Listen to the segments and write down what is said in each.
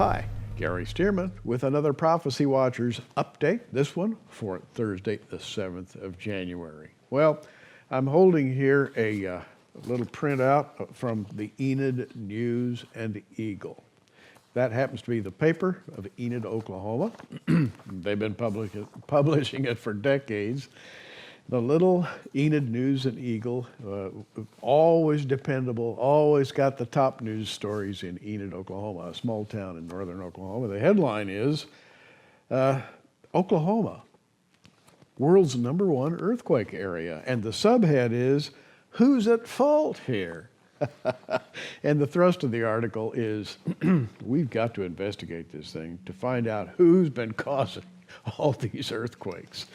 Hi, Gary Stearman with another Prophecy Watchers update, this one for Thursday the 7th of January. Well, I'm holding here a little printout from the Enid News and Eagle. That happens to be the paper of Enid, Oklahoma. They've been publishing it for decades. The little Enid News and Eagle, always dependable, always got the top news stories in Enid, Oklahoma, a small town in northern Oklahoma. The headline is, Oklahoma, world's #1 earthquake area. And the subhead is, who's at fault here? And the thrust of the article is, we've got to investigate this thing to find out who's been causing all these earthquakes.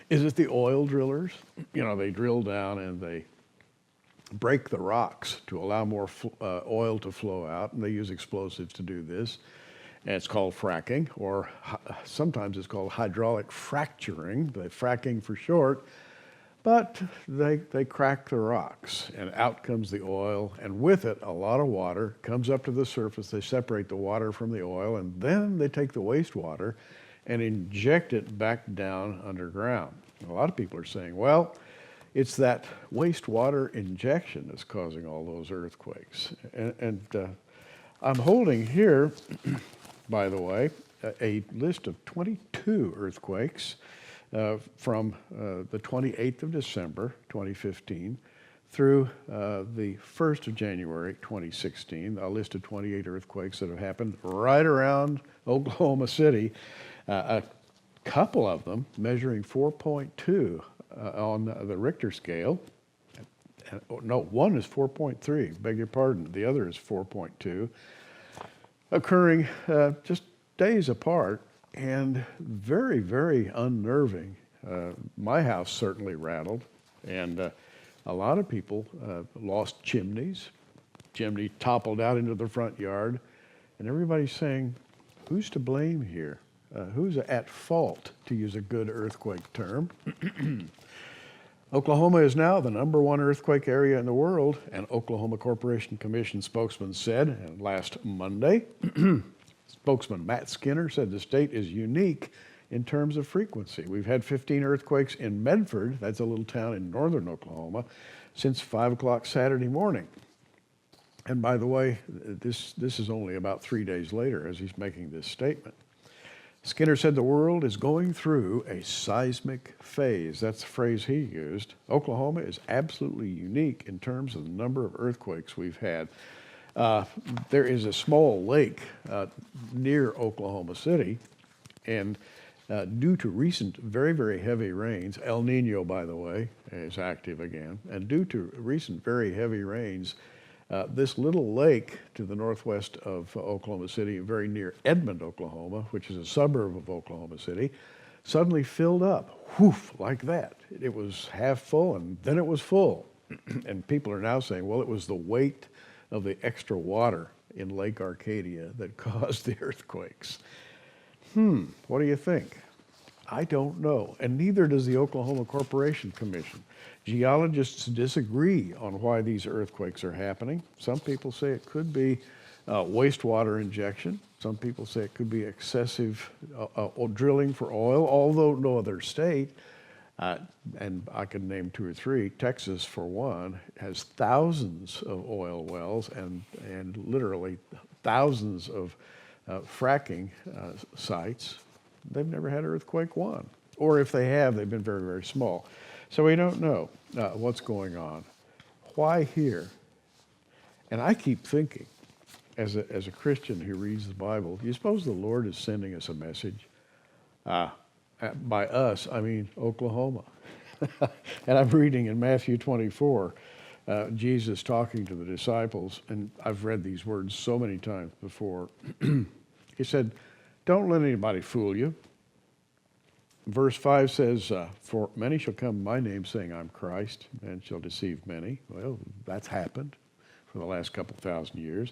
Is it the oil drillers? You know, they drill down and they break the rocks to allow more oil to flow out, and they use explosives to do this. And it's called fracking, or sometimes it's called hydraulic fracturing, the fracking for short. But they crack the rocks, and out comes the oil, and with it, a lot of water comes up to the surface. They separate the water from the oil, and then they take the wastewater and inject it back down underground. A lot of people are saying, well, it's that wastewater injection that's causing all those earthquakes. And I'm holding here, by the way, a list of 22 earthquakes from the 28th of December, 2015, through the 1st of January, 2016, a list of 28 earthquakes that have happened right around Oklahoma City. A couple of them measuring 4.2 on the Richter scale. No, one is 4.3, beg your pardon. The other is 4.2, occurring just days apart and very, very unnerving. My house certainly rattled, and a lot of people lost chimneys. Chimney toppled out into the front yard, and everybody's saying, who's to blame here? Who's at fault, to use a good earthquake term? Oklahoma is now the #1 earthquake area in the world, an Oklahoma Corporation Commission spokesman said last Monday. Spokesman Matt Skinner said the state is unique in terms of frequency. We've had 15 earthquakes in Medford, that's a little town in northern Oklahoma, since 5 o'clock Saturday morning. And by the way, this is only about 3 days later as he's making this statement. Skinner said the world is going through a seismic phase. That's the phrase he used. Oklahoma is absolutely unique in terms of the number of earthquakes we've had. There is a small lake near Oklahoma City, and due to recent very, very heavy rains, El Nino, by the way, is active again, and due to recent very heavy rains, this little lake to the northwest of Oklahoma City, very near Edmond, Oklahoma, which is a suburb of Oklahoma City, suddenly filled up, whoof, like that. It was half full, and then it was full. And people are now saying, well, it was the weight of the extra water in Lake Arcadia that caused the earthquakes. What do you think? I don't know, and neither does the Oklahoma Corporation Commission. Geologists disagree on why these earthquakes are happening. Some people say it could be wastewater injection. Some people say it could be excessive drilling for oil, although no other state, and I could name 2 or 3, Texas for one, has thousands of oil wells and literally thousands of fracking sites. They've never had earthquake one. Or if they have, they've been very, very small. So we don't know what's going on. Why here? And I keep thinking, as a Christian who reads the Bible, do you suppose the Lord is sending us a message? By us, I mean Oklahoma. And I'm reading in Matthew 24, Jesus talking to the disciples, and I've read these words so many times before. He said, don't let anybody fool you. Verse 5 says, for many shall come in my name saying I'm Christ, and shall deceive many. Well, that's happened for the last couple thousand years.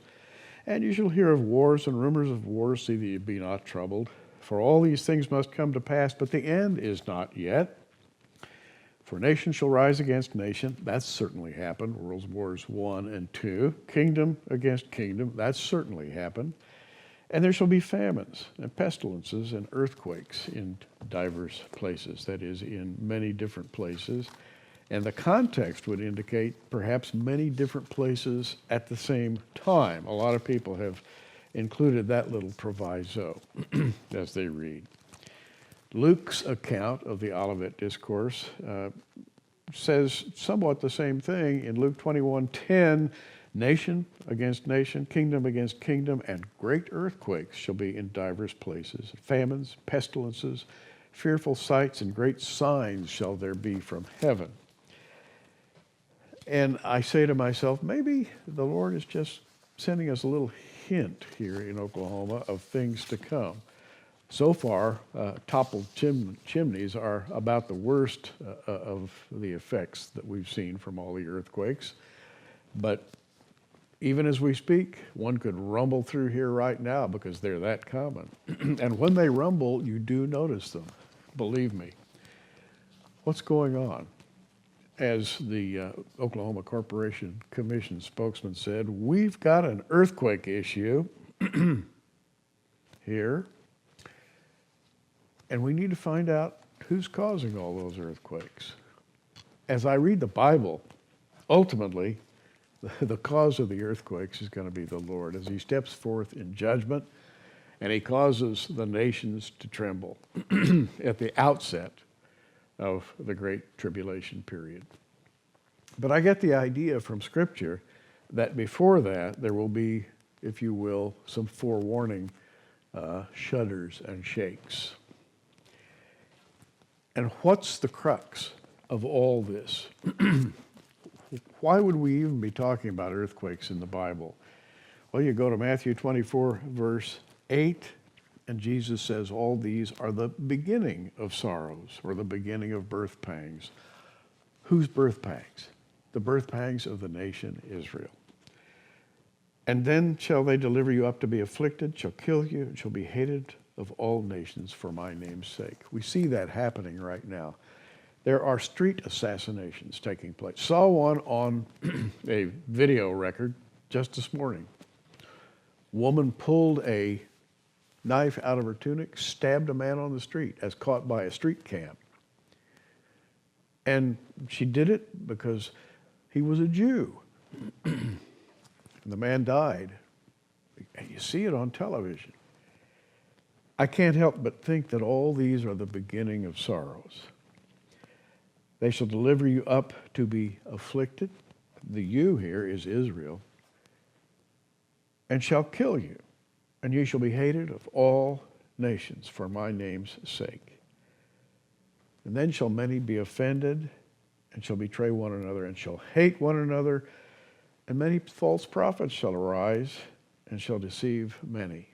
And you shall hear of wars and rumors of wars, see that you be not troubled. For all these things must come to pass, but the end is not yet. For nation shall rise against nation. That's certainly happened. World Wars I and II. Kingdom against kingdom. That's certainly happened. And there shall be famines and pestilences and earthquakes in diverse places, that is, in many different places. And the context would indicate perhaps many different places at the same time. A lot of people have included that little proviso as they read. Luke's account of the Olivet Discourse says somewhat the same thing in Luke 21:10. Nation against nation, kingdom against kingdom, and great earthquakes shall be in divers places. Famines, pestilences, fearful sights, and great signs shall there be from heaven. And I say to myself, maybe the Lord is just sending us a little hint here in Oklahoma of things to come. So far, toppled chimneys are about the worst of the effects that we've seen from all the earthquakes. But even as we speak, one could rumble through here right now because they're that common. And when they rumble, you do notice them, believe me. What's going on? As the Oklahoma Corporation Commission spokesman said, we've got an earthquake issue here, and we need to find out who's causing all those earthquakes. As I read the Bible, ultimately, the cause of the earthquakes is going to be the Lord as he steps forth in judgment and he causes the nations to tremble at the outset of the Great Tribulation period. But I get the idea from Scripture that before that there will be, if you will, some forewarning shudders and shakes. And what's the crux of all this? Why would we even be talking about earthquakes in the Bible? Well, you go to Matthew 24, verse 8, and Jesus says all these are the beginning of sorrows, or the beginning of birth pangs. Whose birth pangs? The birth pangs of the nation Israel. And then shall they deliver you up to be afflicted, shall kill you, and shall be hated of all nations for my name's sake. We see that happening right now. There are street assassinations taking place. Saw one on a video record just this morning. Woman pulled a knife out of her tunic, stabbed a man on the street as caught by a street cam. And she did it because he was a Jew. And the man died. And you see it on television. I can't help but think that all these are the beginning of sorrows. They shall deliver you up to be afflicted. The you here is Israel. And shall kill you. And you shall be hated of all nations for my name's sake. And then shall many be offended, and shall betray one another, and shall hate one another. And many false prophets shall arise, and shall deceive many.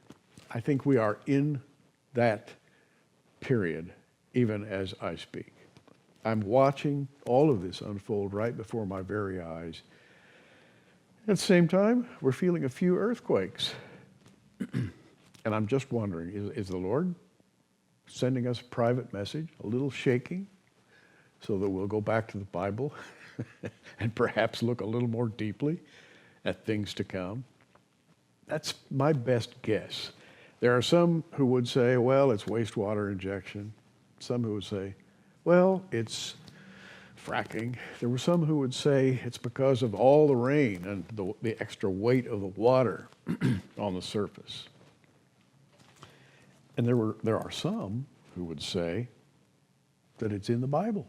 I think we are in that period, even as I speak. I'm watching all of this unfold right before my very eyes. At the same time, we're feeling a few earthquakes. And I'm just wondering, is the Lord sending us a private message, a little shaking, so that we'll go back to the Bible and perhaps look a little more deeply at things to come? That's my best guess. There are some who would say, well, it's wastewater injection. Some who would say, well, it's fracking. There were some who would say it's because of all the rain and the extra weight of the water on the surface. And there are some who would say that it's in the Bible.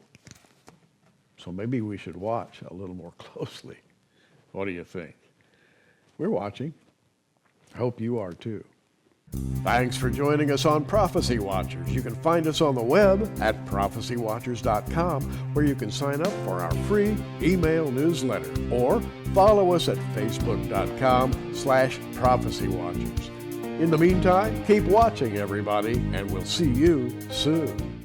So maybe we should watch a little more closely. What do you think? We're watching. I hope you are too. Thanks for joining us on Prophecy Watchers. You can find us on the web at prophecywatchers.com, where you can sign up for our free email newsletter, or follow us at facebook.com/prophecywatchers. In the meantime, keep watching, everybody, and we'll see you soon.